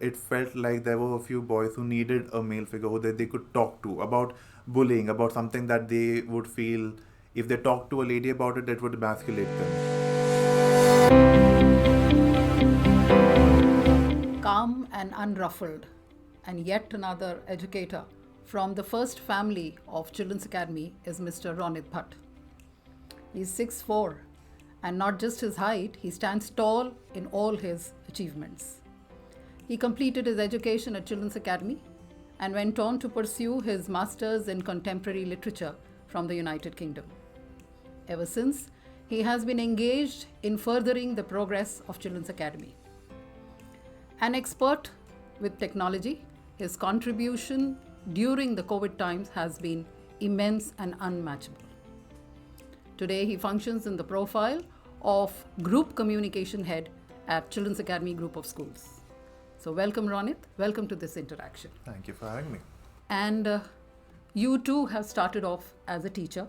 It felt like there were a few boys who needed a male figure who they could talk to about bullying, about something that they would feel if they talked to a lady about it, it would emasculate Calm and unruffled, and yet another educator from the first family of Children's Academy is Mr. Ronit Bhat. He is 6'4", and not just his height, he stands tall in all his achievements. He completed his education at Children's Academy and went on to pursue his Masters in Contemporary Literature from the United Kingdom. Ever since, he has been engaged in furthering the progress of Children's Academy. An expert with technology, his contribution during the COVID times has been immense and unmatchable. Today, he functions in the profile of Group Communication Head at Children's Academy Group of Schools. So, welcome, Ronit. Welcome to this interaction. Thank you for having me. And you too have started off as a teacher,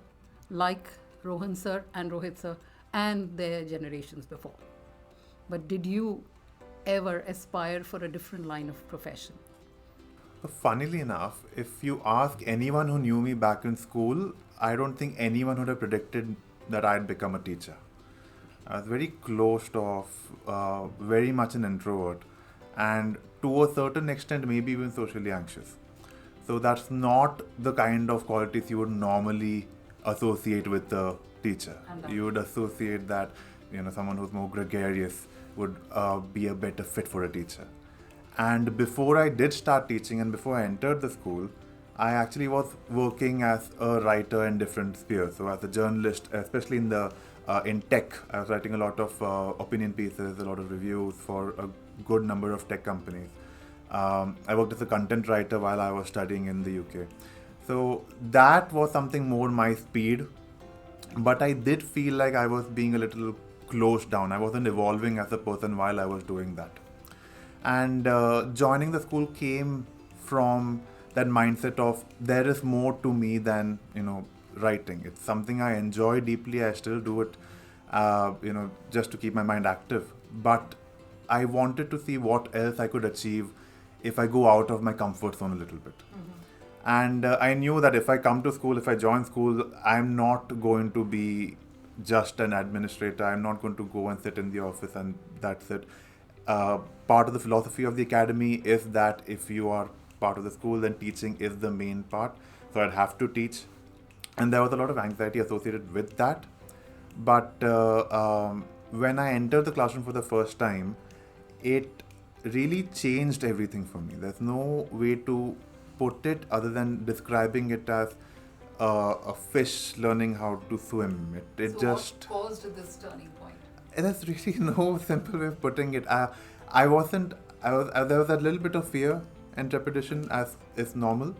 like Rohan sir and Rohit sir and their generations before. But did you ever aspire for a different line of profession? Funnily enough, if you ask anyone who knew me back in school, I don't think anyone would have predicted that I'd become a teacher. I was very closed off, very much an introvert, and to a certain extent, maybe even socially anxious. So that's not the kind of qualities you would normally associate with a teacher. You would associate that, someone who's more gregarious would be a better fit for a teacher. And before I did start teaching and before I entered the school, I actually was working as a writer in different spheres. So as a journalist, especially in tech, I was writing a lot of opinion pieces, a lot of reviews for a good number of tech companies. I worked as a content writer while I was studying in the UK. So that was something more my speed. But I did feel like I was being a little closed down. I wasn't evolving as a person while I was doing that. And joining the school came from that mindset of there is more to me than writing. It's something I enjoy deeply. I still do it just to keep my mind active, but I wanted to see what else I could achieve if I go out of my comfort zone a little bit. And I knew that if I come to school, if I join school, I'm not going to be just an administrator. I'm not going to go and sit in the office and that's it. Part of the philosophy of the academy is that if you are part of the school, then teaching is the main part. So I'd have to teach. And there was a lot of anxiety associated with that. But when I entered the classroom for the first time, it really changed everything for me. There's no way to put it other than describing it as a fish learning how to swim. It just what caused this turning point? There's really no simple way of putting it. I wasn't. I was. There was a little bit of fear and trepidation, as is normal,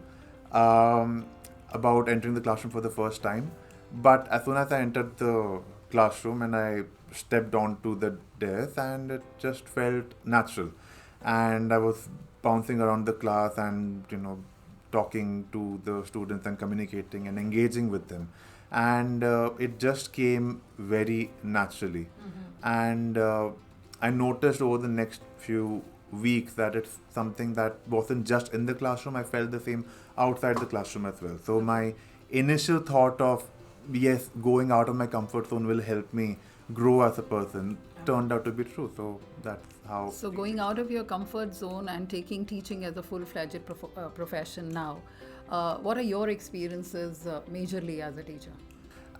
about entering the classroom for the first time. But as soon as I entered the classroom and I stepped onto the desk, and it just felt natural. And I was bouncing around the class and talking to the students and communicating and engaging with them, and it just came very naturally. And I noticed over the next few weeks that it's something that wasn't just in the classroom. I felt the same outside the classroom as well. So my initial thought of, yes, going out of my comfort zone will help me grow as a person, turned out to be true. So that's how. So, going out of your comfort zone and taking teaching as a full-fledged profession now, what are your experiences majorly as a teacher?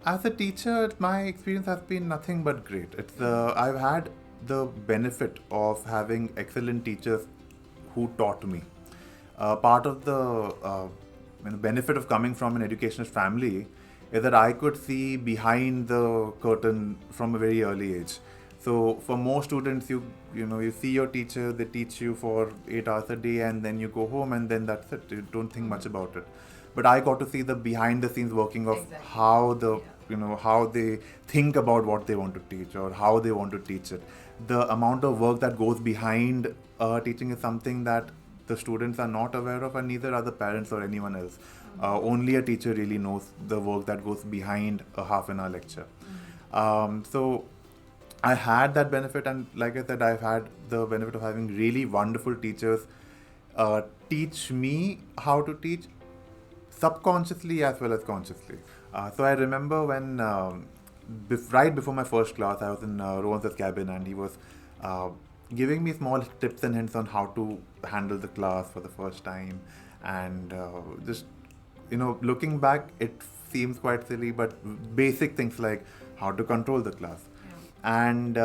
As a teacher, my experience has been nothing but great. I've had the benefit of having excellent teachers who taught me. Part of the benefit of coming from an educational family is that I could see behind the curtain from a very early age. So for most students, you see your teacher, they teach you for 8 hours a day, and then you go home, and then that's it. You don't think much about it. But I got to see the behind the scenes working of how how they think about what they want to teach or how they want to teach it. The amount of work that goes behind teaching is something that the students are not aware of, and neither are the parents or anyone else. Only a teacher really knows the work that goes behind a half an hour lecture. So I had that benefit, and like I said, I've had the benefit of having really wonderful teachers uh, teach me how to teach, subconsciously as well as consciously. So I remember when, right before my first class, I was in Ronit's cabin, and he was uh, giving me small tips and hints on how to handle the class for the first time. And just, looking back, it seems quite silly, but basic things like how to control the class. And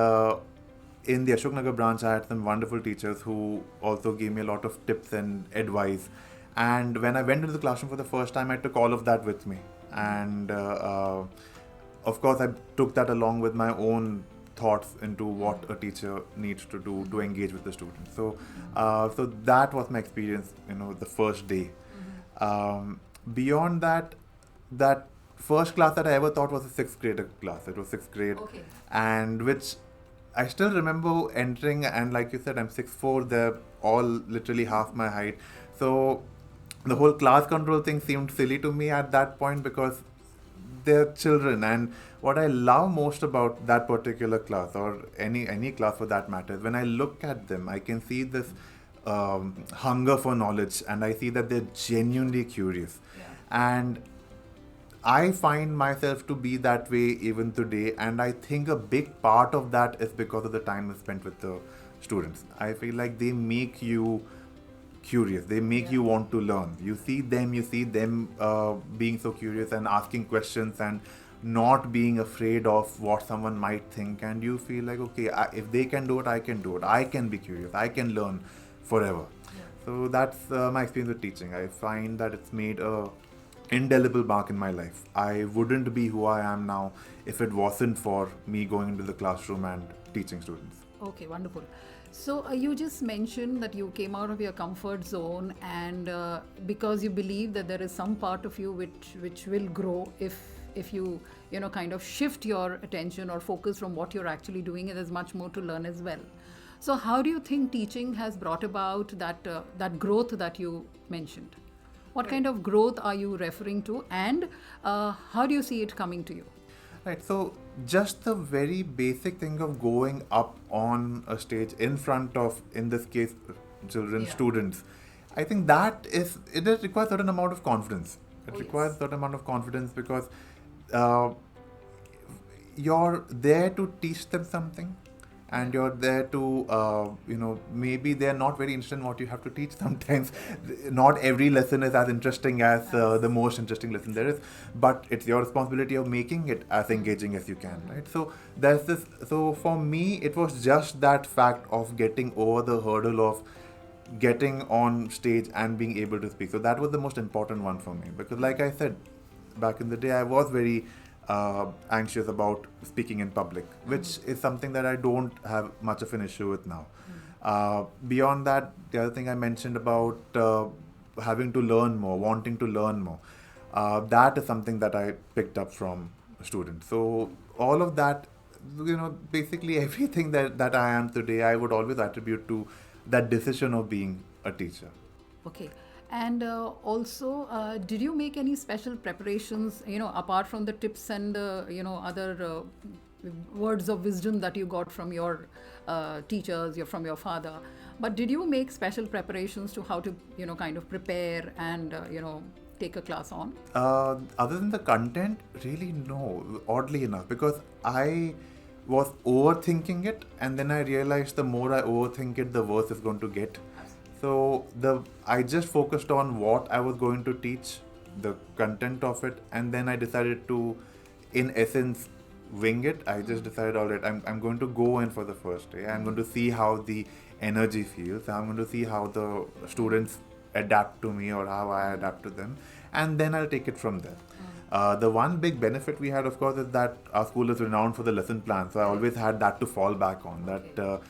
in the Ashoknagar branch, I had some wonderful teachers who also gave me a lot of tips and advice. And when I went into the classroom for the first time, I took all of that with me. And of course, I took that along with my own thoughts into what a teacher needs to do to engage with the students. So that was my experience, the first day. Beyond that, that first class that I ever taught was a sixth grade class. It was sixth grade, Okay. and which I still remember entering. And like you said, I'm 6'4". They're all literally half my height. So the whole class control thing seemed silly to me at that point because they're children. And what I love most about that particular class, or any class for that matter, is when I look at them, I can see this hunger for knowledge, and I see that they're genuinely curious. Yeah. And I find myself to be that way even today, and I think a big part of that is because of the time I spent with the students. I feel like they make you curious, they make Yeah. you want to learn. You see them being so curious and asking questions and not being afraid of what someone might think, and you feel like, okay, if they can do it, I can do it. I can be curious, I can learn forever. Yeah. So that's my experience with teaching. I find that it's made a indelible mark in my life. I wouldn't be who I am now if it wasn't for me going into the classroom and teaching students. Okay, wonderful. So you just mentioned that you came out of your comfort zone, and because you believe that there is some part of you which will grow if you kind of shift your attention or focus from what you're actually doing, and there's much more to learn as well. So how do you think teaching has brought about that growth that you mentioned? What kind of growth are you referring to, and how do you see it coming to you? Right, so just the very basic thing of going up on a stage in front of, in this case, children, Yeah. students, I think it does require a certain amount of confidence. It Oh, requires yes. a certain amount of confidence because uh, you're there to teach them something, and you're there to maybe they're not very interested in what you have to teach. Sometimes not every lesson is as interesting as the most interesting lesson there is, but it's your responsibility of making it as engaging as you can, right? So there's this, so for me it was just that fact of getting over the hurdle of getting on stage and being able to speak. So that was the most important one for me, because like I said, back in the day I was very anxious about speaking in public, which is something that I don't have much of an issue with now. Beyond that, the other thing I mentioned about having to learn more, wanting to learn more, that is something that I picked up from students. So all of that, basically everything that I am today, I would always attribute to that decision of being a teacher. Okay. And also, did you make any special preparations, apart from the tips and other words of wisdom that you got from your teachers, from your father? But did you make special preparations to how to, kind of prepare and, take a class on? Other than the content, really no, oddly enough, because I was overthinking it, and then I realized the more I overthink it, the worse it's going to get. So I just focused on what I was going to teach, the content of it, and then I decided to, in essence, wing it. I just decided, all right, I'm going to go in for the first day. I'm going to see how the energy feels. I'm going to see how the students adapt to me or how I adapt to them, and then I'll take it from there. The one big benefit we had, of course, is that our school is renowned for the lesson plan. So I always had that to fall back on. That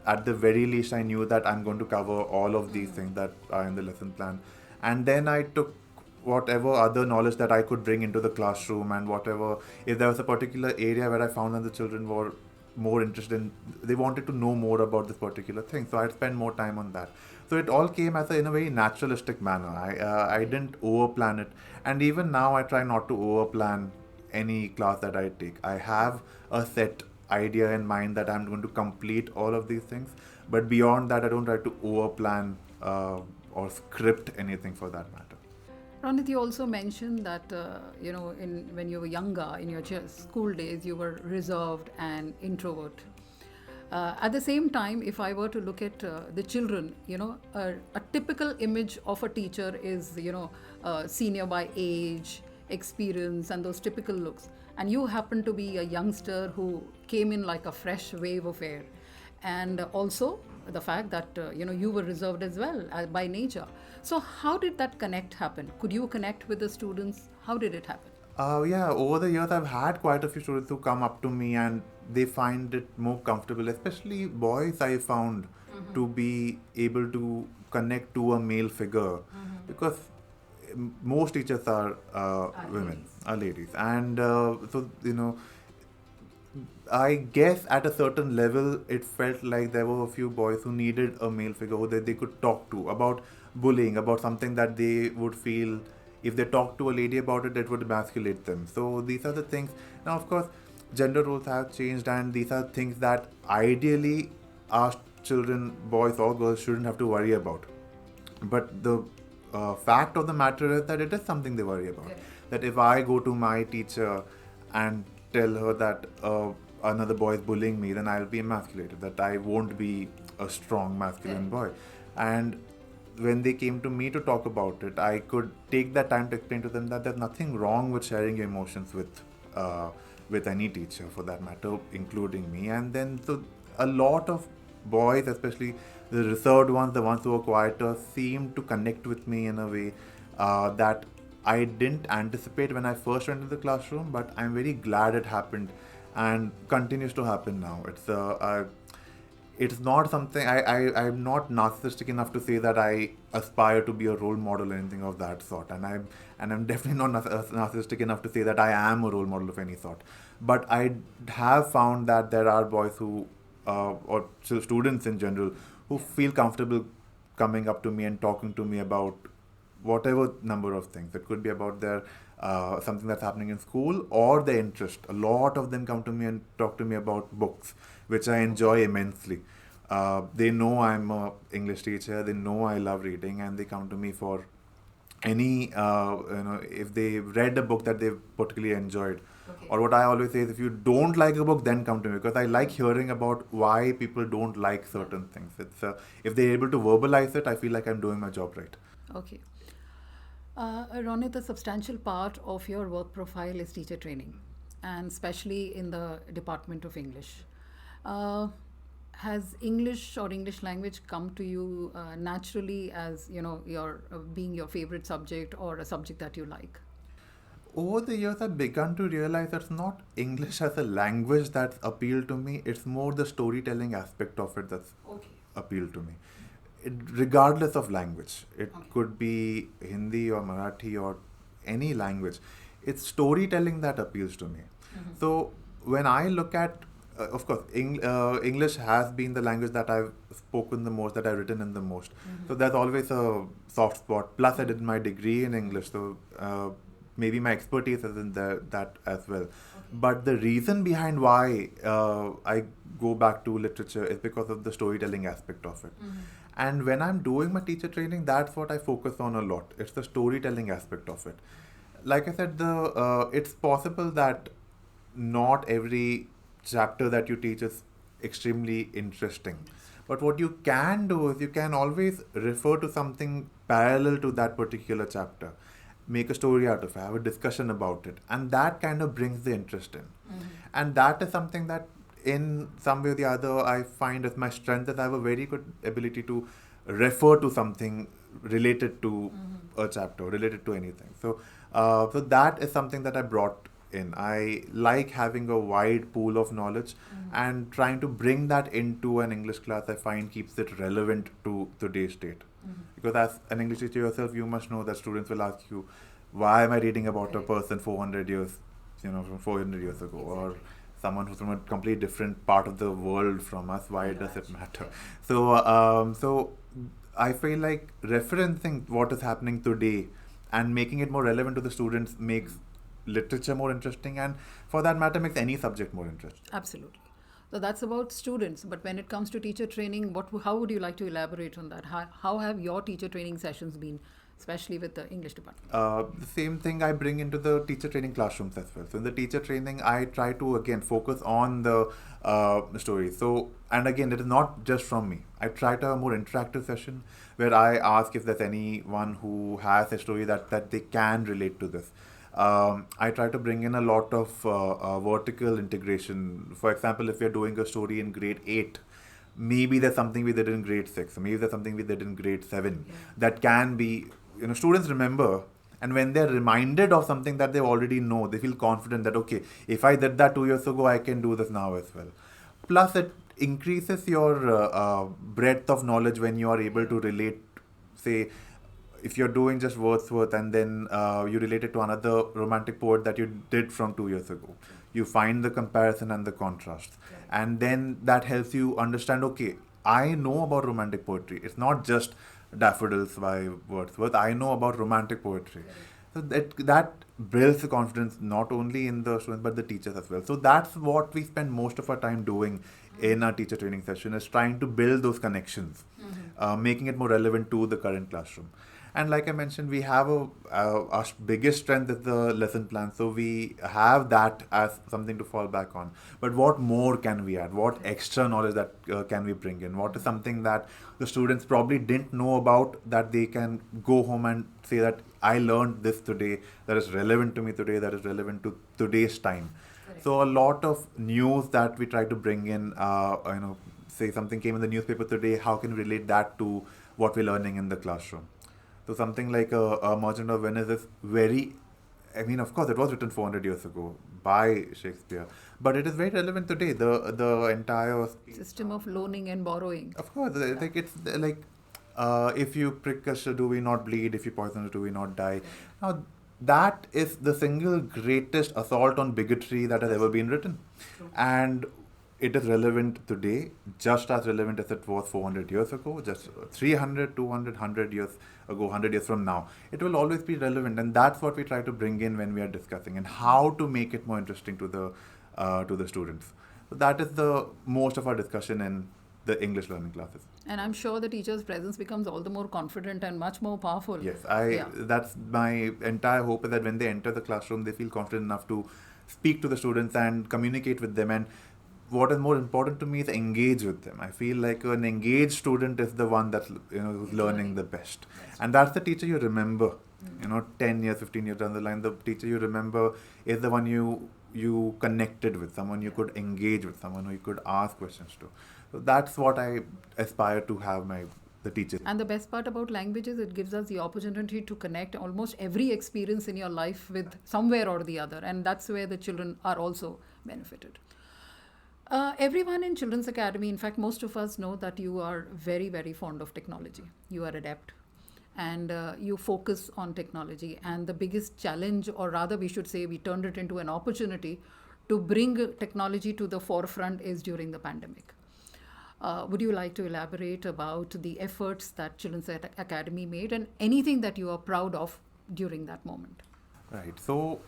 at the very least, I knew that I'm going to cover all of these things that are in the lesson plan. And then I took whatever other knowledge that I could bring into the classroom, and whatever, if there was a particular area where I found that the children were more interested in, they wanted to know more about this particular thing. So I'd spend more time on that. So it all came in a very naturalistic manner. I didn't overplan it, and even now I try not to overplan any class that I take. I have a set idea in mind that I'm going to complete all of these things. But beyond that, I don't try to overplan or script anything for that matter. Ronit, you also mentioned that when you were younger, in your school days, you were reserved and introvert. At the same time, if I were to look at the children, a typical image of a teacher is, senior by age, experience, and those typical looks. And you happen to be a youngster who came in like a fresh wave of air. And also the fact that, you were reserved as well by nature. So, how did that connect happen? Could you connect with the students? How did it happen? Yeah, over the years, I've had quite a few students who come up to me and they find it more comfortable, especially boys. I found to be able to connect to a male figure because most teachers are women, Ladies. are ladies, and I guess at a certain level, it felt like there were a few boys who needed a male figure who that they could talk to about bullying, about something that they would feel if they talked to a lady about it, it would emasculate them. So these are the things. Now, of course, gender roles have changed, and these are things that ideally our children, boys or girls, shouldn't have to worry about. But the fact of the matter is that it is something they worry about. Correct. That if I go to my teacher and tell her that another boy is bullying me, then I'll be emasculated, that I won't be a strong masculine boy. And when they came to me to talk about it, I could take that time to explain to them that there's nothing wrong with sharing your emotions with any teacher, for that matter, including me. And then so a lot of boys, especially the reserved ones, the ones who are quieter, seem to connect with me in a way that I didn't anticipate when I first went to the classroom, but I'm very glad it happened and continues to happen now. It's not something I'm not narcissistic enough to say that I aspire to be a role model or anything of that sort, and I'm definitely not narcissistic enough to say that I am a role model of any sort. But I have found that there are boys who or students in general who feel comfortable coming up to me and talking to me about whatever number of things. It could be about their something that's happening in school or their interest. A lot of them come to me and talk to me about books, which I enjoy immensely. They know I'm a English teacher. They know I love reading, and they come to me for any if they read a book that they've particularly enjoyed. Okay. Or what I always say is, if you don't like a book, then come to me, because I like hearing about why people don't like certain things. It's if they're able to verbalize it, I feel like I'm doing my job right. Okay. Ronit, a substantial part of your work profile is teacher training, and especially in the Department of English. Uh, has English or English language come to you naturally as your being your favorite subject or a subject that you like? Over the years, I've begun to realize that it's not English as a language that's appealed to me. It's more the storytelling aspect of it that's Okay. appealed to me. Regardless of language, it Okay. could be Hindi or Marathi or any language. It's storytelling that appeals to me. So when I look at, of course, English has been the language that I've spoken the most, that I've written in the most. So there's always a soft spot. Plus, I did my degree in English, so maybe my expertise is in that as well. But the reason behind why I go back to literature is because of the storytelling aspect of it. And when I'm doing my teacher training, that's what I focus on a lot. It's the storytelling aspect of it. Like I said, it's possible that not every chapter that you teach is extremely interesting. But what you can do is you can always refer to something parallel to that particular chapter, make a story out of it, have a discussion about it, and that kind of brings the interest in. And that is something that, in some way or the other, I find as my strength, that I have a very good ability to refer to something related to a chapter, related to anything. So that is something that I brought in. I like having a wide pool of knowledge, and trying to bring that into an English class, I find keeps it relevant to today's date. Because as an English teacher yourself, you must know that students will ask you, why am I reading about a person 400 years, from 400 years ago, or someone who's from a completely different part of the world from us? Why does it matter? So I feel like referencing what is happening today and making it more relevant to the students makes literature more interesting, and for that matter makes any subject more interesting. Absolutely. So that's about students. But when it comes to teacher training, how would you like to elaborate on that? How have your teacher training sessions been, especially with the English department? The same thing I bring into the teacher training classrooms as well. So in the teacher training, I try to again focus on the story. So, and again, it is not just from me. I try to have a more interactive session where I ask if there's anyone who has a story that they can relate to this. I try to bring in a lot of vertical integration. For example, if you're doing a story in grade 8, maybe there's something we did in grade 6, or maybe there's something we did in grade 7 that can be, students remember. And when they're reminded of something that they already know, they feel confident that, okay, if I did that 2 years ago, I can do this now as well. Plus, it increases your breadth of knowledge when you are able to relate, say, if you're doing just Wordsworth and then you relate it to another romantic poet that you did from 2 years ago, you find the comparison and the contrast. And then that helps you understand, okay, I know about romantic poetry. It's not just Daffodils by Wordsworth. I know about romantic poetry. So that builds the confidence not only in the students but the teachers as well. So that's what we spend most of our time doing in our teacher training session, is trying to build those connections, making it more relevant to the current classroom. And like I mentioned, we have our biggest strength is the lesson plan. So we have that as something to fall back on. But what more can we add? What extra knowledge that can we bring in? What is something that the students probably didn't know about that they can go home and say that I learned this today, that is relevant to me today, that is relevant to today's time. Correct. So a lot of news that we try to bring in, say something came in the newspaper today, how can we relate that to what we're learning in the classroom? So something like a Merchant of Venice is very, I mean, of course, it was written 400 years ago by Shakespeare, but it is very relevant today. The entire System of loaning and borrowing. of course, like it's like if you prick us, do we not bleed? If you poison us, do we not die? Now, that is the single greatest assault on bigotry that has ever been written. And it is relevant today, just as relevant as it was 400 years ago, just 300, 200, 100 years ago, 100 years from now. It will always be relevant, and that's what we try to bring in when we are discussing and how to make it more interesting to the students. So that is the most of our discussion in the English learning classes. And I'm sure the teacher's presence becomes all the more confident and much more powerful. Yes, that's my entire hope, is that when they enter the classroom, they feel confident enough to speak to the students and communicate with them. And what is more important to me is engage with them. I feel like an engaged student is the one that's who's learning the best, and that's the teacher you remember. 10 years, 15 years down the line, the teacher you remember is the one you connected with, someone you could engage with, someone who you could ask questions to. So that's what I aspire to have the teachers. And the best part about language is it gives us the opportunity to connect almost every experience in your life with somewhere or the other, and that's where the children are also benefited. Everyone in Children's Academy, in fact, most of us know that you are very, very fond of technology. You are adept and you focus on technology. And the biggest challenge, or rather, we should say, we turned it into an opportunity to bring technology to the forefront is during the pandemic. Would you like to elaborate about the efforts that Children's Academy made and anything that you are proud of during that moment? Right. So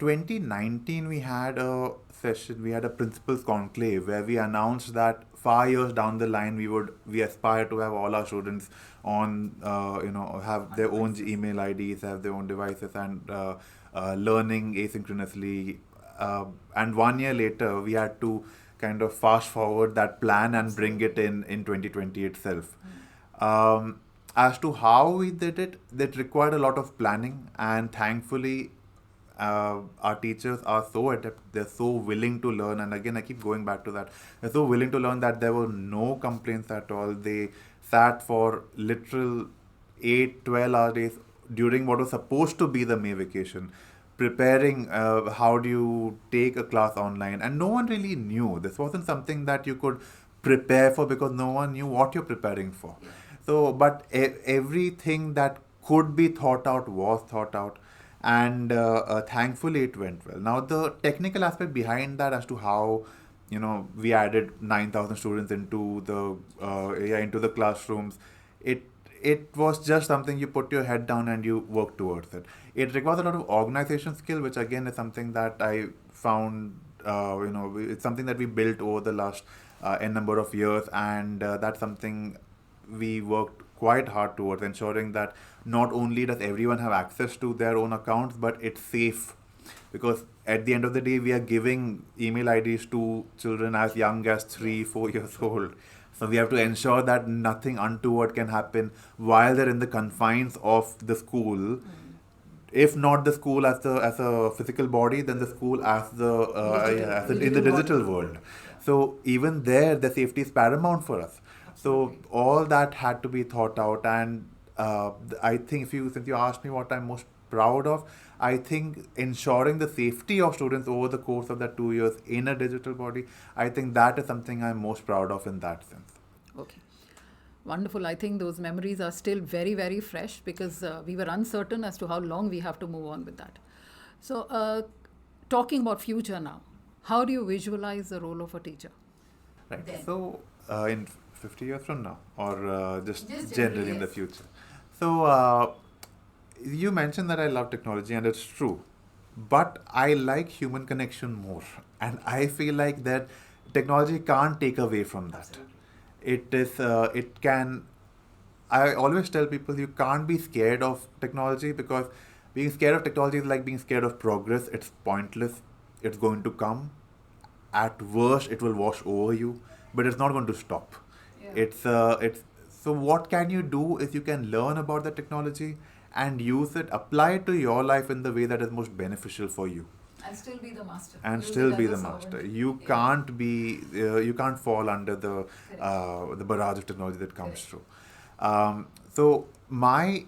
2019 we had a session, we had a principals conclave where we announced that 5 years down the line we aspire to have all our students on have their own email IDs, have their own devices, and learning asynchronously. And 1 year later we had to kind of fast forward that plan and bring it in 2020 itself. As to how we did it, that required a lot of planning, and thankfully our teachers are so adept, they're so willing to learn. And again, I keep going back to that, they're so willing to learn that there were no complaints at all. They sat for literal 8-12 hour days during what was supposed to be the May vacation, preparing how do you take a class online. And no one really knew, this wasn't something that you could prepare for, because no one knew what you're preparing for. So but everything that could be thought out was thought out, and thankfully it went well. Now the technical aspect behind that, as to how we added 9,000 students into the classrooms, it was just something you put your head down and you work towards it. It requires a lot of organization skill, which again is something that I found it's something that we built over the last n number of years, and that's something we worked quite hard towards ensuring that not only does everyone have access to their own accounts, but it's safe. Because at the end of the day, we are giving email IDs to children as young as 3, 4 years old. So we have to ensure that nothing untoward can happen while they're in the confines of the school. If not the school as a physical body, then the school as the in the Digital body. digital world. So even there, the safety is paramount for us. So all that had to be thought out, and I think since you asked me what I'm most proud of, I think ensuring the safety of students over the course of that 2 years in a digital body, I think that is something I'm most proud of in that sense. Okay. Wonderful. I think those memories are still very, very fresh because we were uncertain as to how long we have to move on with that. So, talking about future now, how do you visualize the role of a teacher? Right. Then. So, in 50 years from now, or just Just generally in the yes. future. So, you mentioned that I love technology, and it's true. But I like human connection more. And I feel like that technology can't take away from that. It can. I always tell people you can't be scared of technology, because being scared of technology is like being scared of progress. It's pointless. It's going to come. At worst, it will wash over you, but it's not going to stop. Yeah. It's so what can you do is you can learn about the technology and use it, apply it to your life in the way that is most beneficial for you, And still be the master. and Use still it be as a the servant. master. You Yeah. can't be you can't fall under the barrage of technology that comes Correct. through. So my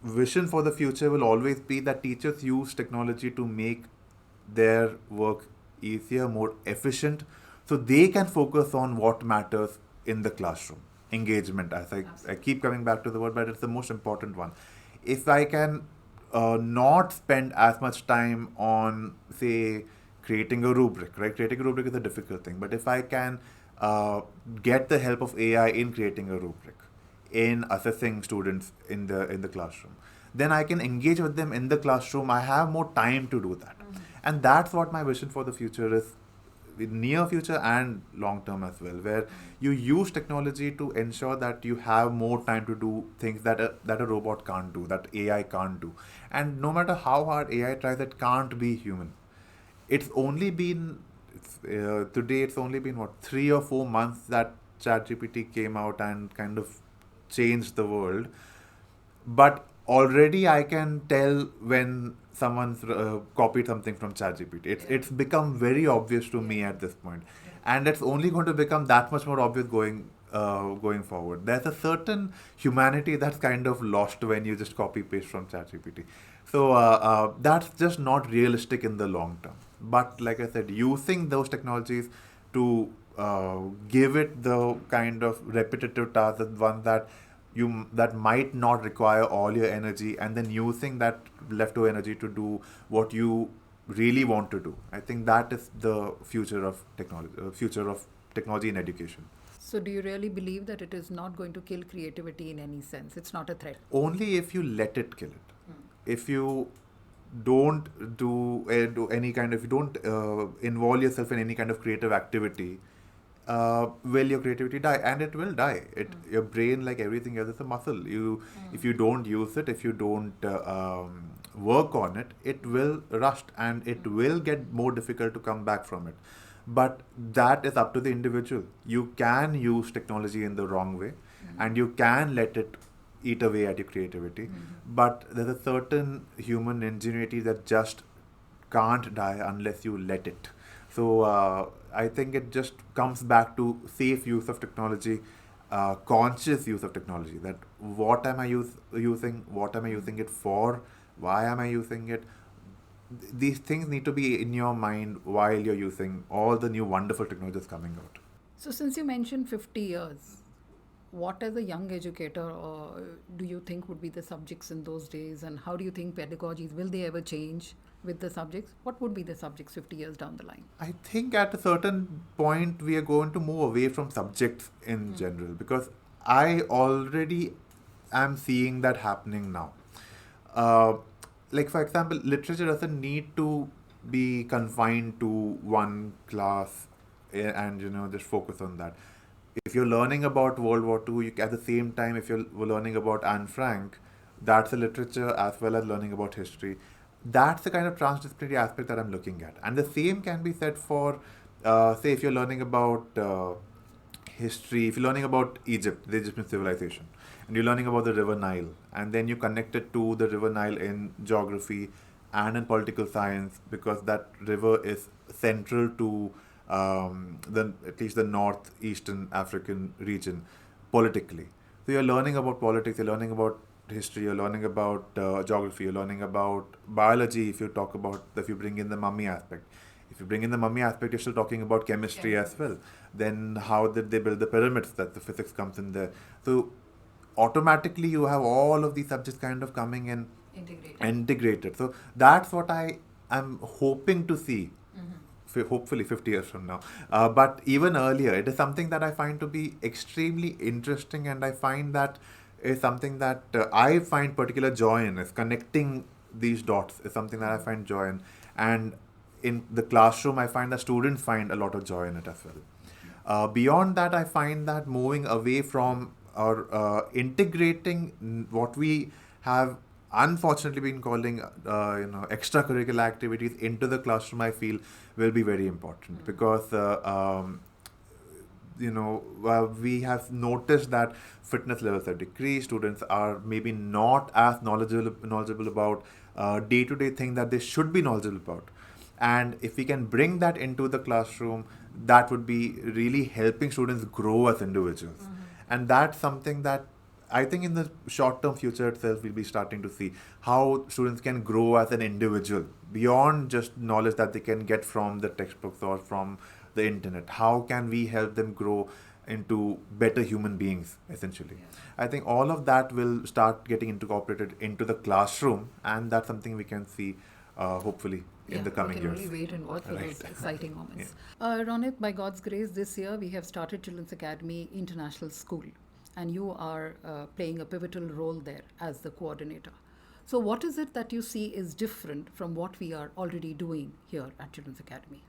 vision for the future will always be that teachers use technology to make their work easier, more efficient, so they can focus on what matters in the classroom. Engagement, as I keep coming back to the word, but it's the most important one. If I can not spend as much time on, say, creating a rubric, right? Creating a rubric is a difficult thing, but if I can get the help of AI in creating a rubric, in assessing students in the classroom, then I can engage with them in the classroom. I have more time to do that, and that's what my vision for the future is, in near future and long term as well, where you use technology to ensure that you have more time to do things that a robot can't do, that AI can't do. And no matter how hard AI tries, it can't be human. It's only been today. It's only been what, 3 or 4 months that ChatGPT came out and kind of changed the world. But already I can tell when someone's copied something from ChatGPT. It's become very obvious to me at this point, and it's only going to become that much more obvious going forward. There's a certain humanity that's kind of lost when you just copy paste from ChatGPT. So that's just not realistic in the long term. But like I said, using those technologies to give it the kind of repetitive tasks, the ones that might not require all your energy, and then using that leftover energy to do what you really want to do. I think that is the future of technology in education. So, do you really believe that it is not going to kill creativity in any sense? It's not a threat. Only if you let it kill it. If you don't do any kind of, if you don't involve yourself in any kind of creative activity, will your creativity die? And it will die. Your brain, like everything else, is a muscle. If you don't use it, if you don't work on it, it will rust, and it will get more difficult to come back from it. But that is up to the individual. You can use technology in the wrong way, and you can let it eat away at your creativity. But there's a certain human ingenuity that just can't die unless you let it. So I think it just comes back to safe use of technology, conscious use of technology. That what am I using? What am I using it for? Why am I using it? These things need to be in your mind while you're using all the new wonderful technologies coming out. So, since you mentioned 50 years, what as a young educator do you think would be the subjects in those days, and how do you think pedagogies will they ever change with the subjects? What would be the subjects 50 years down the line? I think at a certain point we are going to move away from subjects in general, because I already am seeing that happening now. Uh, like, for example, literature doesn't need to be confined to one class and just focus on that. If you're learning about World War II, at the same time, if you're learning about Anne Frank, that's a literature as well as learning about history. That's the kind of transdisciplinary aspect that I'm looking at. And the same can be said for, say, if you're learning about history, if you're learning about Egypt, the Egyptian civilization, and you're learning about the River Nile, and then you connect it to the River Nile in geography and in political science, because that river is central to the at least the northeastern African region politically. So you're learning about politics, you're learning about history, you're learning about geography, you're learning about biology. If you bring in the mummy aspect, if you bring in the mummy aspect, you're still talking about chemistry as well. Then how did they build the pyramids? That the physics comes in there. So automatically you have all of these subjects kind of coming in integrated. So that's what I am hoping to see. Hopefully 50 years from now, but even earlier, it is something that I find to be extremely interesting, and I find that is something that I find particular joy in, is connecting these dots is something that I find joy in. And in the classroom, I find that students find a lot of joy in it as well. Beyond that, I find that moving away from or integrating what we have unfortunately been calling extracurricular activities into the classroom, I feel will be very important, because we have noticed that fitness levels have decreased. Students are maybe not as knowledgeable about day-to-day things that they should be knowledgeable about. And if we can bring that into the classroom, that would be really helping students grow as individuals. And that's something that I think in the short term future itself, we'll be starting to see how students can grow as an individual beyond just knowledge that they can get from the textbooks or from the internet. How can we help them grow into better human beings, essentially? I think all of that will start getting incorporated into the classroom, and that's something we can see hopefully in the coming years. We can only wait and watch for those exciting moments. Ronit, by God's grace, this year we have started Children's Academy International School, and you are playing a pivotal role there as the coordinator. So, what is it that you see is different from what we are already doing here at Children's Academy?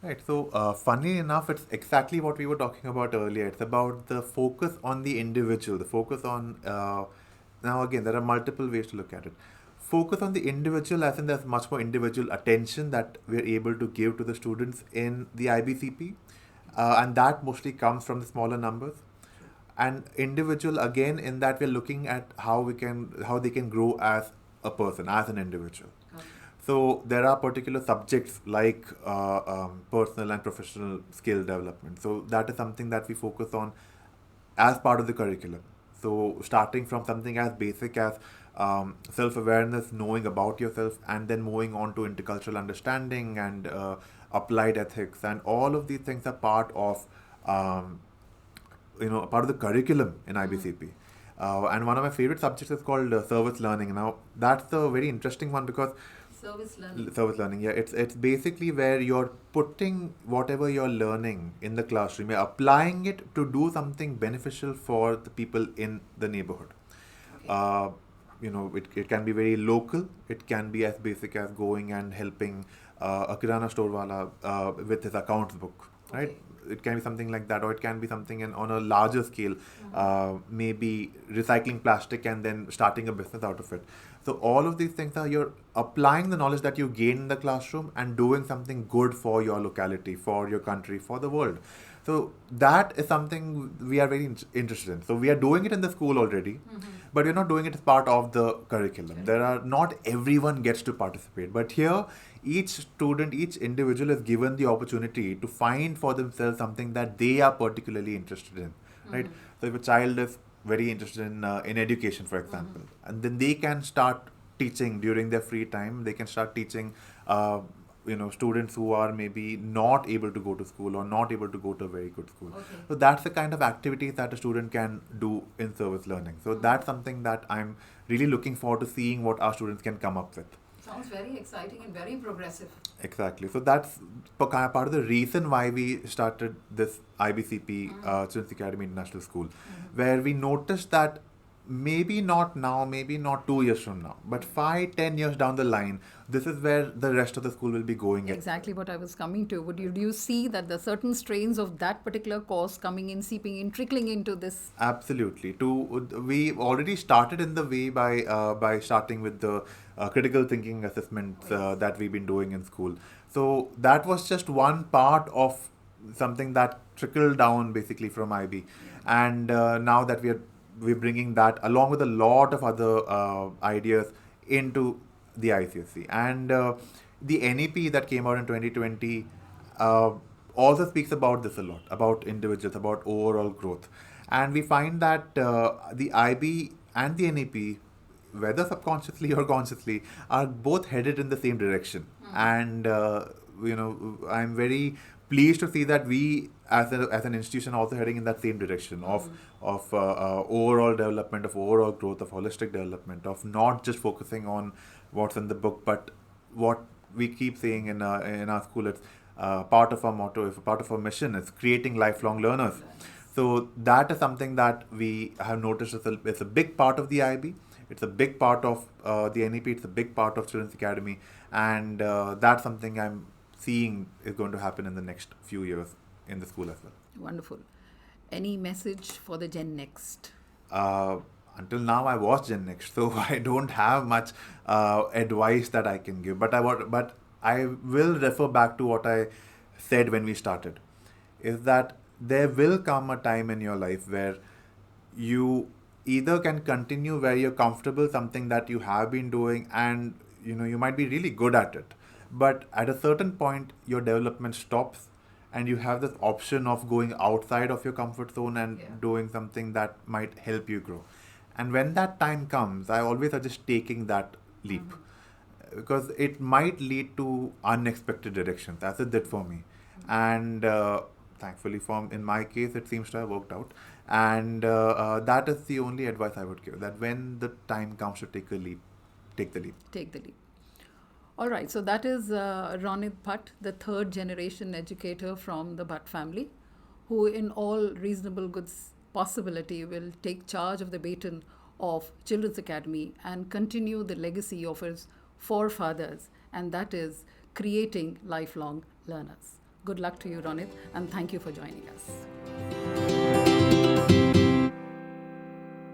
Right. So, funnily enough, it's exactly what we were talking about earlier. It's about the focus on the individual, the focus on. Now, again, there are multiple ways to look at it. Focus on the individual, as in there's much more individual attention that we're able to give to the students in the IBCP, and that mostly comes from the smaller numbers. And individual, again, in that we're looking at how they can grow as a person, as an individual. So there are particular subjects like personal and professional skill development. So that is something that we focus on as part of the curriculum. So starting from something as basic as self-awareness, knowing about yourself, and then moving on to intercultural understanding and applied ethics, and all of these things are part of part of the curriculum in IBCP. And one of my favorite subjects is called service learning. Now that's a very interesting one, because service learning, yeah, it's basically where you're putting whatever you're learning in the classroom, you're applying it to do something beneficial for the people in the neighborhood. It can be very local. It can be as basic as going and helping a kirana store wala with his accounts book, right? It can be something like that, or it can be something on a larger scale, maybe recycling plastic and then starting a business out of it. So all of these things are, you're applying the knowledge that you gain in the classroom and doing something good for your locality, for your country, for the world. So that is something we are very interested in. So we are doing it in the school already, but we're not doing it as part of the curriculum. Not everyone gets to participate, but here each student, each individual is given the opportunity to find for themselves something that they are particularly interested in, right? So if a child is very interested in education, for example, and then they can start teaching during their free time. They can start teaching students who are maybe not able to go to school or not able to go to a very good school. So that's the kind of activities that a student can do in service learning. So that's something that I'm really looking forward to seeing what our students can come up with. Sounds very exciting and very progressive. Exactly. So that's part of the reason why we started this IBCP Children's Academy International School, where we noticed that maybe not now, maybe not 2 years from now, but 5, 10 years down the line, this is where the rest of the school will be going as well. Exactly what I was coming to. Do you see that the certain strains of that particular course coming in, seeping in, trickling into this? Absolutely. We already started in the way by starting with the critical thinking assessments Oh, yes. that we've been doing in school. So that was just one part of something that trickled down basically from IB, and now that we're bringing that along with a lot of other ideas into the ICSE, and the NEP that came out in 2020 uh, also speaks about this a lot, about individuals, about overall growth. And we find that the IB and the NEP, whether subconsciously or consciously, are both headed in the same direction. And, I'm very pleased to see that we, as an institution, also heading in that same direction of overall development, of overall growth, of holistic development, of not just focusing on what's in the book, but what we keep saying in our school. It's part of our motto, if part of our mission is creating lifelong learners. So that is something that we have noticed is a big part of the IB. It's a big part of the NEP. It's a big part of Children's Academy, and that's something I'm seeing is going to happen in the next few years in the school as well. Wonderful. Any message for the Gen Next? uh, until now I was Gen Next, so I don't have much advice that I can give. But I will refer back to what I said when we started, is that there will come a time in your life where you either can continue where you're comfortable, something that you have been doing, and you might be really good at it, but at a certain point your development stops, and you have this option of going outside of your comfort zone and doing something that might help you grow. And when that time comes, I always suggest taking that leap, because it might lead to unexpected directions, as it did for me. And thankfully, in my case, it seems to have worked out. And that is the only advice I would give, that when the time comes to take a leap, take the leap. Take the leap. All right, so that is Ronit Bhat, the third generation educator from the Bhat family, who, in all reasonable good possibility, will take charge of the baton of Children's Academy and continue the legacy of his forefathers, and that is creating lifelong learners. Good luck to you, Ronit, and thank you for joining us.